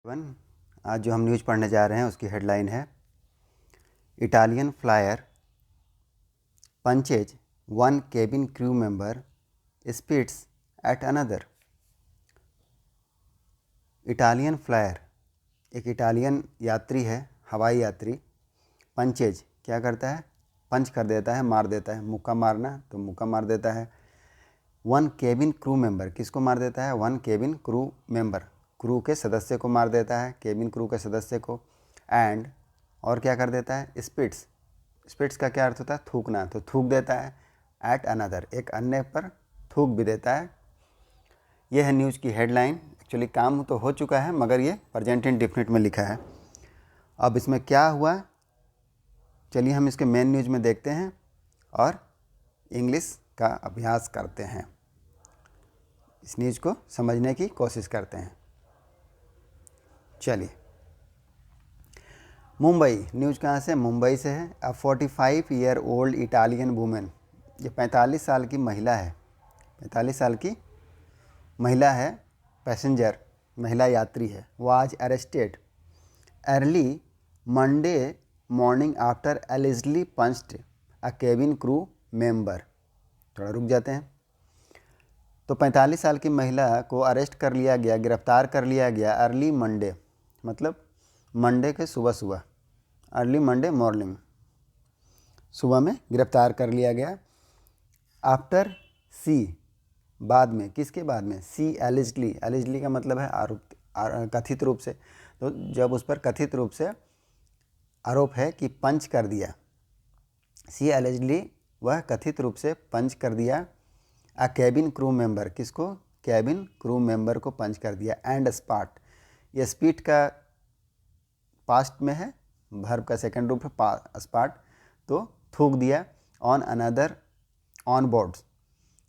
One आज जो हम न्यूज़ पढ़ने जा रहे हैं उसकी हेडलाइन है Italian flier punches one cabin crew member spits at another. Italian flier एक इटालियन यात्री है, हवाई यात्री। पंचेज क्या करता है? पंच कर देता है, मार देता है। मुक्का मारना तो मुक्का मार देता है। वन केबिन क्रू मेंबर किसको मार देता है? One cabin crew member, crew के सदस्य को मार देता है, केबिन क्रू के सदस्य को। एंड और क्या कर देता है? स्पिट्स। स्पिट्स का क्या अर्थ होता है? थूकना, तो थूक देता है। एट अनदर, एक अन्य पर थूक भी देता है। यह है न्यूज़ की हेडलाइन। एक्चुअली काम तो हो चुका है मगर ये प्रेजेंट इंडेफिनिट में लिखा है। अब इसमें क्या हुआ, चलिए हम इसके मेन न्यूज़ में देखते हैं और इंग्लिश का अभ्यास करते हैं। इस न्यूज़ को समझने की कोशिश करते हैं। चलिए, मुंबई न्यूज़ कहाँ से? मुंबई से है। अ 45 ईयर ओल्ड इटालियन वुमेन, ये 45 साल की महिला है। 45 साल की महिला है, पैसेंजर, महिला यात्री है। Was arrested early Monday morning after allegedly punched a cabin crew member. थोड़ा रुक जाते हैं। तो 45 साल की महिला को अरेस्ट कर लिया गया, गिरफ्तार कर लिया गया अर्ली मंडे, मतलब मंडे के सुबह सुबह, अर्ली मंडे मॉर्निंग, सुबह में गिरफ्तार कर लिया गया। आफ्टर सी, बाद में, किसके बाद में? सी एलिजली, एलिजली का मतलब है आरोप, कथित रूप से। तो जब उस पर कथित रूप से आरोप है कि पंच कर दिया, सी एलिजली, वह कथित रूप से पंच कर दिया। अ केबिन क्रू मेंबर, किसको? केबिन क्रू मेंबर को पंच कर दिया। एंड स्पॉट, ये स्पीट का पास्ट में है, वर्ब का सेकंड रूप है स्पॉट, तो थूक दिया। ऑन अनदर, ऑन बोर्ड,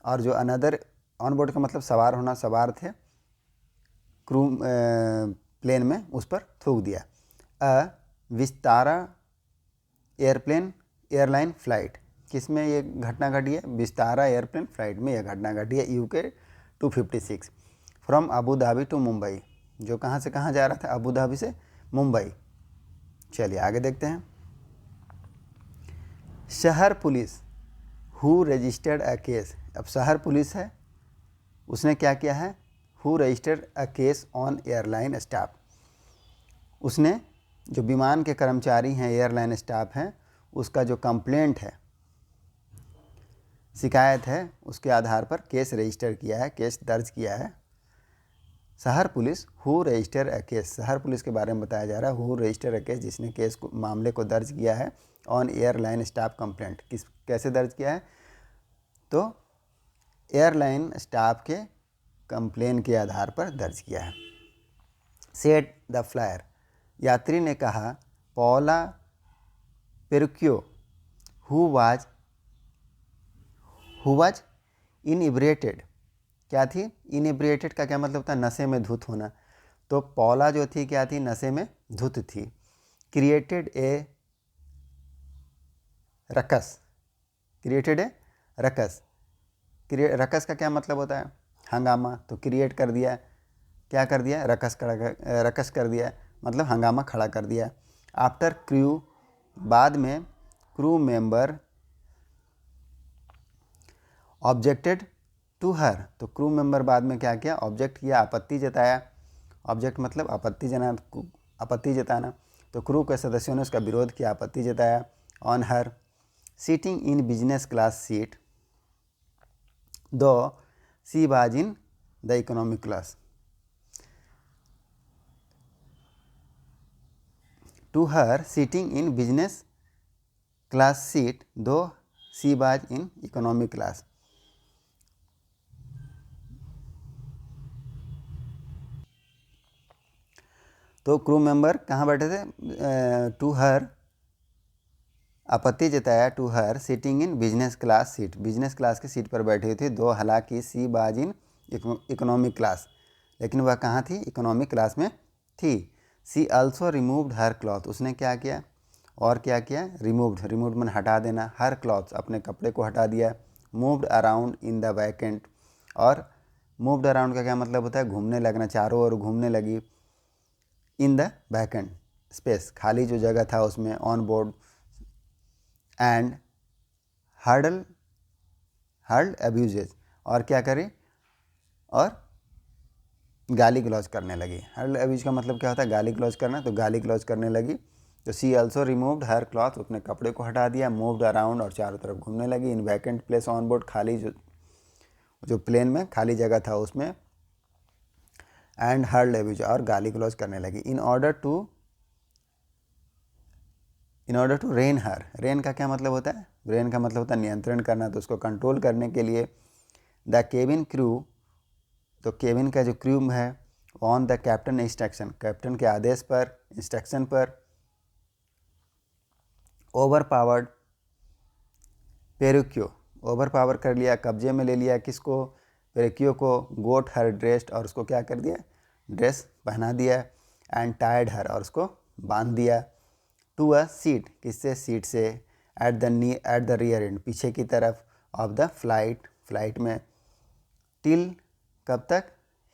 और जो अनदर, ऑन बोर्ड का मतलब सवार होना, सवार थे क्रू प्लेन में, उस पर थूक दिया। अ विस्तारा एयरप्लेन एयरलाइन फ्लाइट, किस में ये घटना घटी है? विस्तारा एयरप्लेन फ्लाइट में यह घटना घटी है। UK 256 from Abu Dhabi to Mumbai, जो कहाँ से कहाँ जा रहा था? अबू धाबी से मुंबई। चलिए आगे देखते हैं। शहर police who registered a case, अब शहर पुलिस है, उसने क्या किया है? Who registered a case on airline staff, उसने जो विमान के कर्मचारी हैं, एयरलाइन स्टाफ हैं, उसका जो कंप्लेंट है, शिकायत है, उसके आधार पर केस रजिस्टर किया है, केस दर्ज किया है। शहर police who register a case, शहर पुलिस के बारे में बताया जा रहा है। हु रजिस्टर अ केस, जिसने केस को, मामले को दर्ज किया है। ऑन एयरलाइन स्टाफ कंप्लेंट, कैसे दर्ज किया है? तो एयरलाइन स्टाफ के कंप्लेन के आधार पर दर्ज किया है। सेड द फ्लायर, यात्री ने कहा, पॉला पेरुक्यो हु वाज इनइब्रेटेड, क्या थी? इनइब्रेटेड का क्या मतलब होता है? नशे में धुत होना। तो पौला जो थी क्या थी? नशे में धुत थी। Created a ruckus, created a ruckus, ruckus का क्या मतलब होता है? हंगामा। तो क्रिएट कर दिया, क्या कर दिया? रकस कर दिया, मतलब हंगामा खड़ा कर दिया। आफ्टर क्रू, बाद में, crew member objected to her, तो क्रू मेंबर बाद में क्या किया? ऑब्जेक्ट किया, आपत्ति जताया। ऑब्जेक्ट मतलब आपत्ति जताना। तो क्रू के सदस्यों ने उसका विरोध किया, आपत्ति जताया। On her seating in business class seat दो C was in the economic class, to her seating in business class seat दो C was in economic class. तो क्रू मेंबर कहाँ बैठे थे? टू हर, आपत्ति जताया, to her seating in business class seat, business class की seat पर बैठी हुई थी दो, हालांकि सी बाज इन इकोनॉमिक क्लास, लेकिन वह कहाँ थी? इकोनॉमिक क्लास में थी। सी ऑल्सो रिमूव्ड हर क्लॉथ, उसने क्या किया? और क्या किया? रिमूव्ड मैंने हटा देना, हर क्लॉथ, अपने कपड़े को हटा दिया। Moved around in the vacant, और मूव्ड अराउंड का क्या मतलब होता है? घूमने लगना, चारों ओर घूमने लगी। इन द वैकेंट स्पेस, खाली जो जगह था उसमें, on board, and hurled hurled abuses, और क्या करे, और गाली गलौज करने लगी। हर्ड अब्यूज का मतलब क्या होता है, गाली गलौज करना, तो गाली गलौज करने लगी। तो सी ऑल्सो रिमूव्ड हर क्लॉथ, अपने कपड़े को हटा दिया, मूव्ड अराउंड, और चारों तरफ घूमने लगी, इन वैकेंट प्लेस ऑन बोर्ड, खाली जो प्लेन में खाली जगह था उसमें, एंड हर्ड अब्यूज, और गाली गलौज करने लगी। In order to rein her, rein का क्या मतलब होता है, रेन का मतलब होता है नियंत्रण करना, तो उसको कंट्रोल करने के लिए द केबिन क्रू, तो केबिन का जो क्रू है, on the captain instruction, captain के आदेश पर, इंस्ट्रक्शन पर, ओवर पावर्ड पेरुक्यो, ओवर पावर कर लिया, कब्जे में ले लिया, किसको, पेरुक्यो को, गोट हर ड्रेस्ड, और उसको क्या कर दिया, ड्रेस पहना दिया, एंड टायर्ड हर, और उसको बांध दिया, टू अ सीट, किससे, सीट से, एट द रियर एंड, पीछे की तरफ, ऑफ द फ्लाइट, फ्लाइट में, टिल, कब तक,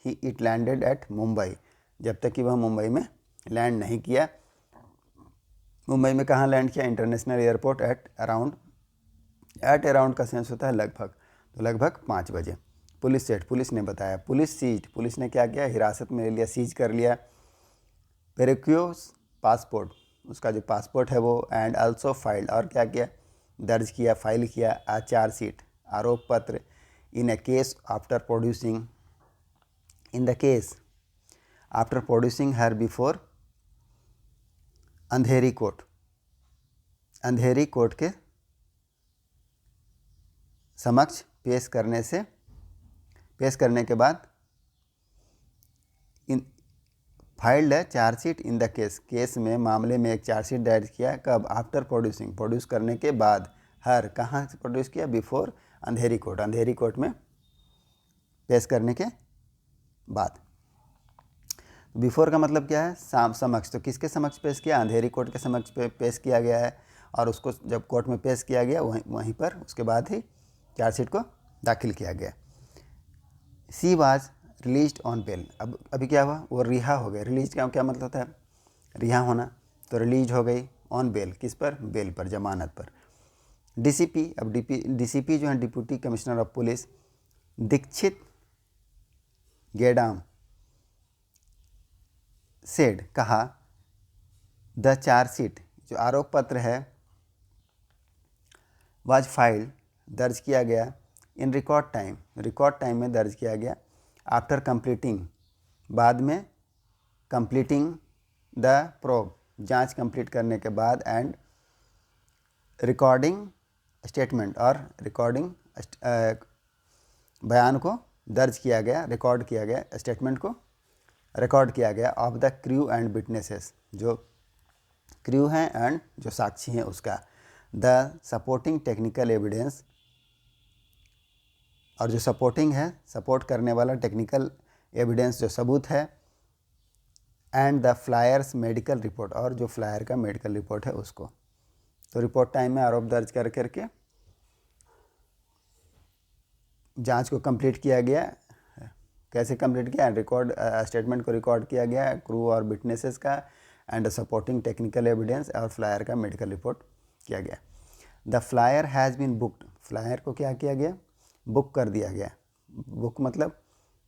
ही इट लैंडेड एट मुंबई, जब तक कि वह मुंबई में लैंड नहीं किया। मुंबई में कहाँ लैंड किया, इंटरनेशनल एयरपोर्ट, एट अराउंड का सेंस होता है लगभग, तो लगभग 5 बजे। पुलिस सेट, पुलिस ने बताया, पुलिस सीज, पुलिस ने क्या किया, हिरासत में ले लिया, सीज कर लिया, पेरुक्योस पासपोर्ट, उसका जो पासपोर्ट है वो, एंड आल्सो फाइल्ड, और क्या किया, दर्ज किया, फाइल किया, आ चार्जशीट, आरोप पत्र, in a case after producing, in the case after producing her before Andheri court, Andheri court के समक्ष पेश करने के बाद, इन फाइल्ड है chargesheet in the case, case में, मामले में एक चार्जशीट दायर किया, कब, आफ्टर प्रोड्यूसिंग, प्रोड्यूस करने के बाद, हर, कहाँ से प्रोड्यूस किया, before Andheri court, Andheri court में पेश करने के बाद। बिफोर का मतलब क्या है, समक्ष, तो किसके समक्ष पेश किया, अंधेरी कोर्ट के समक्ष पेश किया गया है, और उसको जब कोर्ट में पेश किया गया वहीं पर उसके बाद ही चार्जशीट को दाखिल किया गया। She was released on bail, अब अभी क्या हुआ, वो रिहा हो गए, रिलीज का क्या मतलब होता है, रिहा होना, तो रिलीज हो गई, ऑन बेल, किस पर, बेल पर, जमानत पर। डीसीपी, अब डीसीपी जो है deputy commissioner of police, Dikshit Gedam, said, कहा, द चार्जशीट, जो आरोप पत्र है, वाज फाइल्ड, दर्ज किया गया, इन रिकॉर्ड टाइम में दर्ज किया गया, आफ्टर कंप्लीटिंग, बाद में, कंप्लीटिंग द प्रोब, जांच कंप्लीट करने के बाद, एंड रिकॉर्डिंग स्टेटमेंट, और रिकॉर्डिंग बयान को दर्ज किया गया, रिकॉर्ड किया गया, स्टेटमेंट को रिकॉर्ड किया गया, of the crew and witnesses, जो क्रू हैं एंड जो साक्षी हैं उसका, द सपोर्टिंग टेक्निकल एविडेंस, और जो सपोर्टिंग है, सपोर्ट करने वाला टेक्निकल एविडेंस, जो सबूत है, and the flyers medical report, और जो फ्लायर का मेडिकल रिपोर्ट है उसको। तो रिपोर्ट टाइम में आरोप दर्ज कर करके जांच को कंप्लीट किया गया, कैसे कंप्लीट किया, रिकॉर्ड स्टेटमेंट को रिकॉर्ड किया गया, क्रू और विटनेसेस का, एंड सपोर्टिंग टेक्निकल एविडेंस, और फ्लायर का मेडिकल रिपोर्ट किया गया। The flyer has been booked, flyer को क्या किया गया, बुक कर दिया गया, बुक मतलब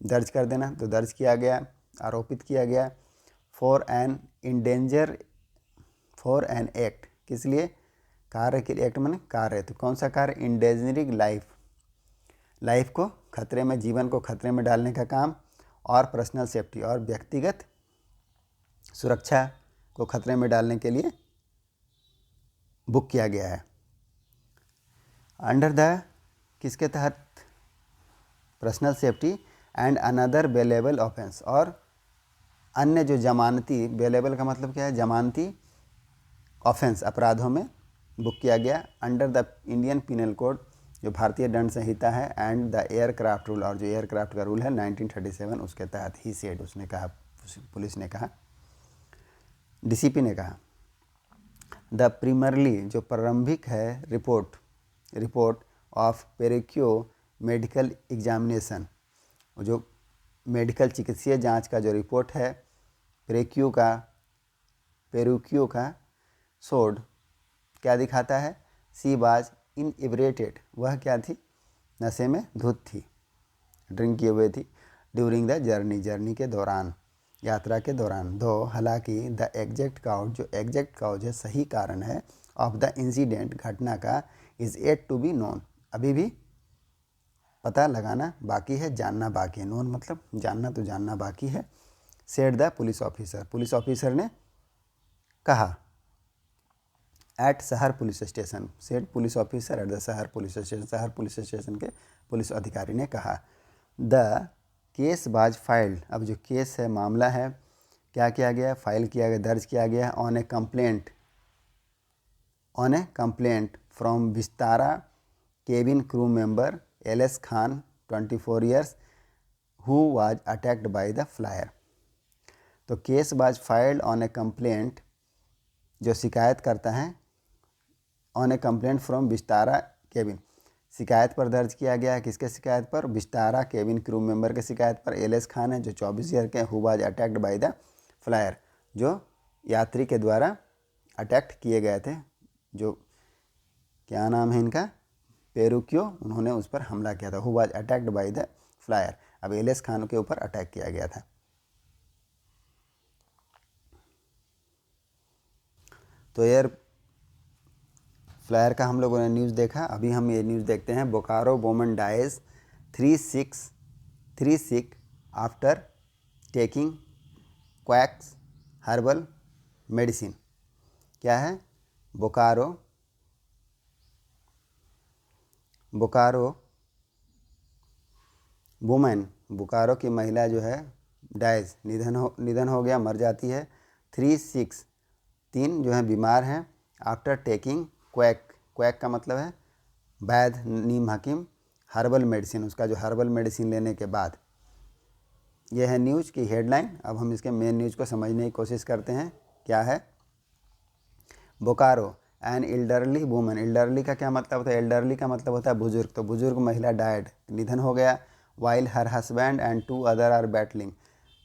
दर्ज कर देना, तो दर्ज किया गया, आरोपित किया गया, फॉर एन एक्ट, किस लिए, कार्य के लिए, एक्ट माने कार्य, तो कौन सा कार्य, इंडेंजरिंग लाइफ को खतरे में, जीवन को खतरे में डालने का काम, और पर्सनल सेफ्टी, और व्यक्तिगत सुरक्षा को खतरे में डालने के लिए बुक किया गया है। अंडर द, किसके तहत, personal safety and another bailable offence, और अन्य जो जमानती, बेलेबल का मतलब क्या है, जमानती ऑफेंस, अपराधों में बुक किया गया, under the Indian penal code, जो भारतीय दंड संहिता है, एंड द एयरक्राफ्ट रूल, और जो एयरक्राफ्ट का रूल है 1937 उसके तहत ही सेड, उसने कहा, पुलिस ने कहा, डीसीपी ने कहा। द प्रीमरली, जो प्रारंभिक है, रिपोर्ट ऑफ पेरुक्यो मेडिकल एग्जामिनेशन, जो मेडिकल चिकित्सीय जांच का जो रिपोर्ट है, पेरुक्यो का सोड क्या दिखाता है? सी वाज इनइब्रेटेड, वह क्या थी? नशे में धुत थी, ड्रिंक किए हुए थी। ड्यूरिंग द जर्नी के दौरान, यात्रा के दौरान। दो हालांकि द एग्जैक्ट काउज, जो एग्जैक्ट काउज है, सही कारण है, ऑफ द इंसिडेंट, घटना का, is yet to be known, अभी भी पता लगाना बाकी है, जानना बाकी है। नोन मतलब जानना, तो जानना बाकी है। Said the police officer, police officer ने कहा। एट शहर police station, said police officer at the शहर पुलिस स्टेशन, शहर पुलिस स्टेशन के पुलिस अधिकारी ने कहा। द केस वाज फाइल्ड, अब जो केस है, मामला है, क्या किया गया? फाइल किया गया, दर्ज किया गया on a complaint from Vistara cabin crew member LS Khan 24 years who was attacked by the flyer. तो case was filed on a complaint, जो शिकायत करता है, on a complaint from Vistara cabin, शिकायत पर दर्ज किया गया है। किसके शिकायत पर? विस्तारा केबिन क्रू मेंबर के शिकायत पर। LS खान है जो 24 ईयर के, who was attacked by the flyer, जो यात्री के द्वारा अटैक्ट किए गए थे, जो क्या नाम है इनका? पेरुक्यो, उन्होंने उस पर हमला किया था। Who was attacked by the flyer, अब LS खान के ऊपर अटैक किया गया था। तो यार फ्लायर का हम लोगों ने न्यूज़ देखा। अभी हम ये न्यूज़ देखते हैं। Bokaro woman dies 3 sick after taking quacks herbal medicine. क्या है? बोकारो वुमेन, बोकारो की महिला जो है, डाइज, निधन हो गया, मर जाती है। 3 जो है बीमार हैं, आफ्टर टेकिंग क्वैक का मतलब है वैद्य, नीम हकीम, हर्बल मेडिसिन, उसका जो हर्बल मेडिसिन लेने के बाद। यह है न्यूज़ की हेडलाइन। अब हम इसके मेन न्यूज़ को समझने की कोशिश करते हैं। क्या है? Bokaro an elderly woman, elderly का क्या मतलब होता है? एल्डरली का मतलब होता है बुजुर्ग, तो बुजुर्ग महिला डाइड, निधन हो गया। While her husband and 2 other are battling,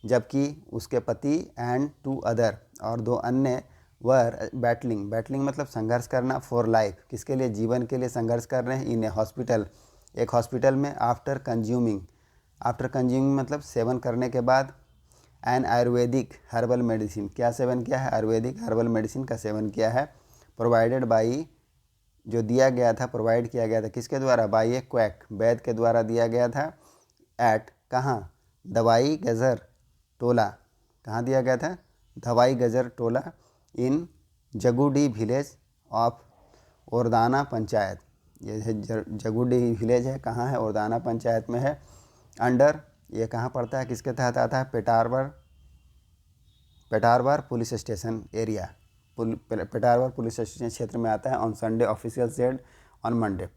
जबकि उसके पति एंड 2 अदर, और 2 अन्य, वर बैटलिंग मतलब संघर्ष करना, फॉर लाइफ, किसके लिए? जीवन के लिए संघर्ष कर रहे हैं। इन ए हॉस्पिटल, एक हॉस्पिटल में। आफ्टर कंज्यूमिंग मतलब सेवन करने के बाद। एन आयुर्वेदिक हर्बल मेडिसिन, क्या सेवन किया है? आयुर्वेदिक हर्बल मेडिसिन का सेवन किया है। प्रोवाइडेड बाई, जो दिया गया था, प्रोवाइड किया गया था, किसके द्वारा? बाई ए क्वैक, वैद्य के द्वारा दिया गया था। एट, कहाँ? दवाई गजर टोला, कहाँ दिया गया था? दवाई गजर टोला, इन जगुडी विलेज ऑफ ओरदाना पंचायत, ये है जगुडी विलेज है, कहाँ है? ओरदाना पंचायत में है। अंडर, ये कहाँ पड़ता है, किसके तहत आता है? Petarwar police station area, Petarwar police station क्षेत्र में आता है। On Sunday official said on Monday,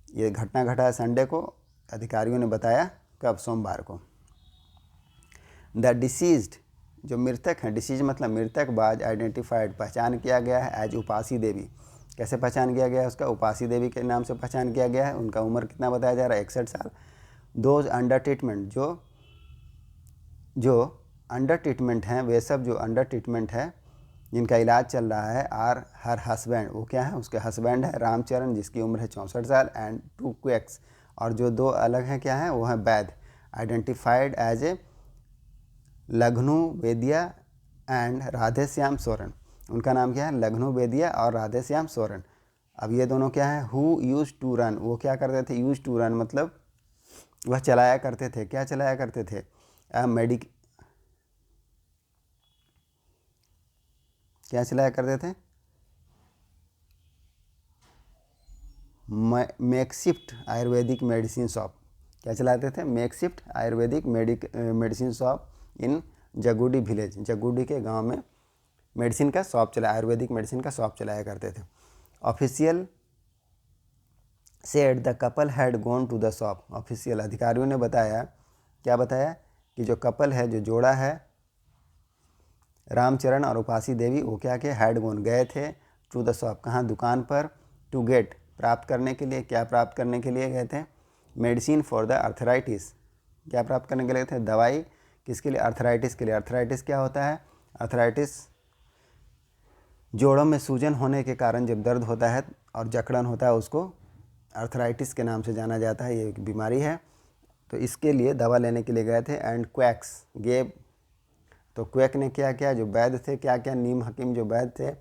ये घटना घटा है संडे को, अधिकारियों ने बताया। कब? सोमवार को। द डिसीज्ड, जो मृतक हैं, डिसीज मतलब मृतक, बाज आइडेंटिफाइड, पहचान किया गया है। एज उपासी देवी, कैसे पहचान किया गया है? उसका उपासी देवी के नाम से पहचान किया गया है। उनका उम्र कितना बताया जा रहा है? 61 साल। दोज अंडर ट्रीटमेंट, जो अंडर ट्रीटमेंट हैं, वे सब जो अंडर ट्रीटमेंट है, जिनका इलाज चल रहा है, आर हर हस्बैंड, वो क्या है? उसके हस्बैंड है रामचरण, जिसकी उम्र है 64 साल, एंड 2 क्वैक्स, और जो 2 अलग हैं, क्या हैं? वो है वैद्य, identified as a Laghnu Vedia and Radheshyam Soren. उनका नाम क्या है? लघनु वेदिया और राधेश्याम सोरेन। अब ये दोनों क्या है? हु यूज टू रन, वो क्या करते थे? यूज टू रन मतलब वह चलाया करते थे। क्या चलाया करते थे? क्या चलाया करते थे? Makeshift ayurvedic medicine shop. क्या चलाते थे? Makeshift ayurvedic medicine shop in Jagudi village, Jagudi के गांव में मेडिसिन का शॉप चला, आयुर्वेदिक मेडिसिन का शॉप चलाया करते थे। Official said the couple had gone to the shop, official अधिकारियों ने बताया। क्या बताया? कि जो कपल है, जो जोड़ा है, रामचरण और उपासी देवी, वो क्या के? हैड गॉन, गए थे, टू द शॉप, कहाँ? दुकान पर। टू गेट, प्राप्त करने के लिए। क्या प्राप्त करने के लिए गए थे? मेडिसिन फॉर द अर्थराइटिस, क्या प्राप्त करने के लिए गए थे? दवाई, किसके लिए? अर्थराइटिस के लिए। अर्थराइटिस क्या होता है? अर्थराइटिस जोड़ों में सूजन होने के कारण जब दर्द होता है और जकड़न होता है उसको अर्थराइटिस के नाम से जाना जाता है। ये एक बीमारी है। तो इसके लिए दवा लेने के लिए गए थे एंड क्वैक्स गेव। तो क्वैक ने क्या किया, जो वैद्य थे, क्या क्या नीम हकीम जो वैद्य थे,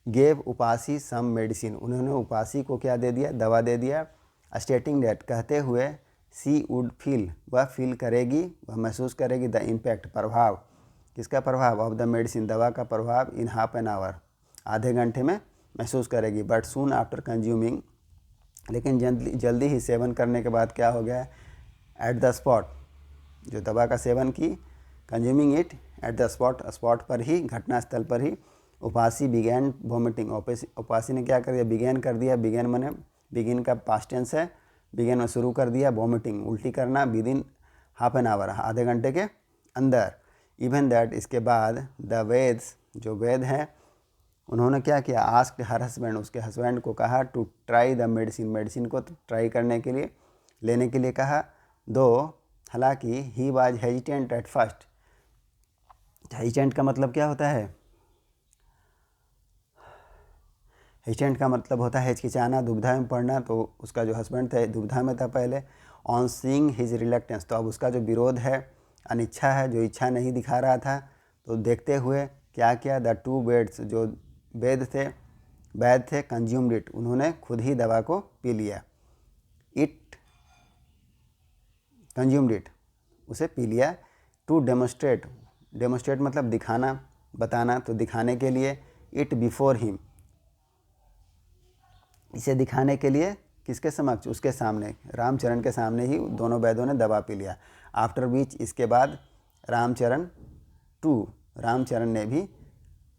गेव उपासी सम मेडिसिन, उन्होंने उपासी को क्या दे दिया, दवा दे दिया। स्टेटिंग डेट, कहते हुए सी वुड फील, वह फील करेगी, वह महसूस करेगी, द इम्पैक्ट, प्रभाव, किसका प्रभाव, ऑफ द मेडिसिन, दवा का प्रभाव, इन हाफ एन आवर, आधे घंटे में महसूस करेगी। बट सून आफ्टर कंज्यूमिंग, लेकिन जल्दी ही सेवन करने के बाद क्या हो गया, एट द स्पॉट, जो दवा का सेवन की, consuming it at the spot, spot पर ही, घटनास्थल पर ही, उपासी बिगैन वॉमिटिंग, उपासी ने क्या कर दिया, बिगैन कर दिया, बिगैन माने बिगिन का पास्ट टेंस है, बिगैन में शुरू कर दिया, वॉमिटिंग उल्टी करना, with in half an hour, आधे घंटे के अंदर। इवन दैट, इसके बाद द वेद्स, जो वेद हैं, उन्होंने क्या किया, आस्क्ड हर हस्बैंड, उसके हस्बैंड को कहा, to try the medicine, medicine को ट्राई करने के लिए, लेने के लिए कहा। दो, हालांकि he was hesitant at first, hesitant का मतलब क्या होता है, हेजिटेंट का मतलब होता है हिचकिचाना, दुविधा में पड़ना। तो उसका जो हस्बैंड था दुविधा में था पहले। ऑन सीइंग हिज रिलक्टेंस, तो अब उसका जो विरोध है, अनिच्छा है, जो इच्छा नहीं दिखा रहा था, तो देखते हुए क्या किया, द टू वेड्स, जो वैद थे, कंज्यूम्ड इट, उन्होंने खुद ही दवा को पी लिया। इट कंज्यूम्ड इट, उसे पी लिया। टू डेमोस्ट्रेट, डेमोस्ट्रेट मतलब दिखाना, बताना, तो दिखाने के लिए, इट बिफोर हिम, इसे दिखाने के लिए किसके समक्ष, उसके सामने, रामचरण के सामने ही दोनों वैद्यों ने दवा पी लिया। आफ्टर विच, इसके बाद, रामचरण ने भी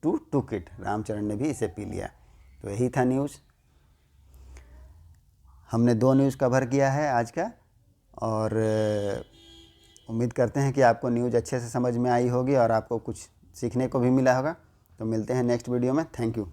टुक इट, रामचरण ने भी इसे पी लिया। तो यही था न्यूज़। हमने 2 न्यूज़ कवर किया है आज का, और उम्मीद करते हैं कि आपको न्यूज़ अच्छे से समझ में आई होगी और आपको कुछ सीखने को भी मिला होगा। तो मिलते हैं नेक्स्ट वीडियो में। Thank you.